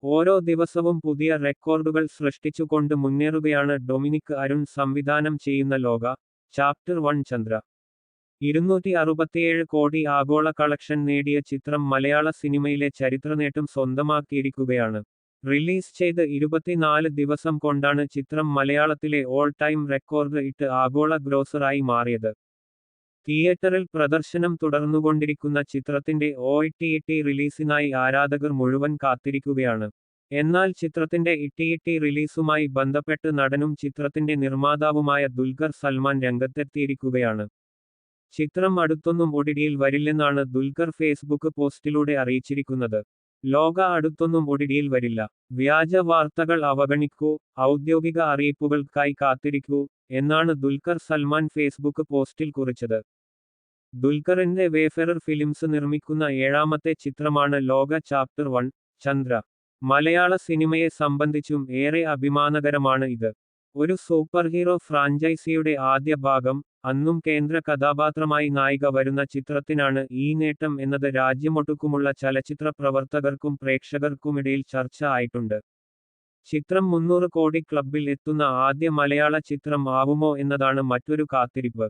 ഓരോ ദിവസവും പുതിയ റെക്കോർഡുകൾ സൃഷ്ടിച്ചുകൊണ്ട് മുന്നേറുകയാണ് ഡൊമിനിക് അരുൺ സംവിധാനം ചെയ്യുന്ന ലോക ചാപ്റ്റർ 1 ചന്ദ്ര. 267 കോടി ആഗോള കളക്ഷൻ നേടിയ ചിത്രം മലയാള സിനിമയിലെ ചരിത്രനേട്ടം സ്വന്തമാക്കിയിരിക്കുകയാണ്. റിലീസ് ചെയ്ത് 24 ദിവസം കൊണ്ടാണ് ചിത്രം മലയാളത്തിലെ ഓൾ ടൈം റെക്കോർഡ് ഇട്ട് ആഗോള ഗ്രോസറായി മാറിയത്. തിയേറ്ററിൽ പ്രദർശനം തുടർന്നുകൊണ്ടിരിക്കുന്ന ചിത്രത്തിന്റെ OTT റിലീസിനായി ആരാധകർ മുഴുവൻ കാത്തിരിക്കുകയാണ്. എന്നാൽ ചിത്രത്തിന്റെ OTT റിലീസുമായി ബന്ധപ്പെട്ട് നടനും ചിത്രത്തിന്റെ നിർമ്മാതാവുമായ ദുൽഖർ സൽമാൻ രംഗത്തെത്തിയിരിക്കുകയാണ്. ചിത്രം അടുത്തൊന്നും OTTയിൽ വരില്ലെന്നാണ് ദുൽഖർ ഫേസ്ബുക്ക് പോസ്റ്റിലൂടെ അറിയിച്ചിരിക്കുന്നത്. ലോക അടുത്തൊന്നും OTTയിൽ വരില്ല. വ്യാജ വാർത്തകൾ അവഗണിക്കൂ, ഔദ്യോഗിക അറിയിപ്പുകൾക്കായി കാത്തിരിക്കൂ എന്നാണ് ദുൽഖർ സൽമാൻ ഫേസ്ബുക്ക് പോസ്റ്റിൽ കുറിച്ചത്. ദുൽഖറിന്റെ വേഫെറർ ഫിലിംസ് നിർമ്മിക്കുന്ന 7ാമത്തെ ചിത്രമാണ് ലോക ചാപ്റ്റർ 1 ചന്ദ്ര. മലയാള സിനിമയെ സംബന്ധിച്ചും ഏറെ അഭിമാനകരമാണ് ഇത്. ഒരു സൂപ്പർഹീറോ ഫ്രാഞ്ചൈസിയുടെ ആദ്യ ഭാഗം, അന്നും കേന്ദ്ര കഥാപാത്രമായി നായിക വരുന്ന ചിത്രത്തിനാണ് ഈ നേട്ടം എന്നത് രാജ്യമൊട്ടുക്കുമുള്ള ചലച്ചിത്ര പ്രവർത്തകർക്കും പ്രേക്ഷകർക്കുമിടയിൽ ചർച്ച ആയിട്ടുണ്ട്. ചിത്രം 300 കോടി ക്ലബ്ബിൽ എത്തുന്ന ആദ്യ മലയാള ചിത്രം ആവുമോ എന്നതാണ് മറ്റൊരു കാത്തിരിപ്പ്.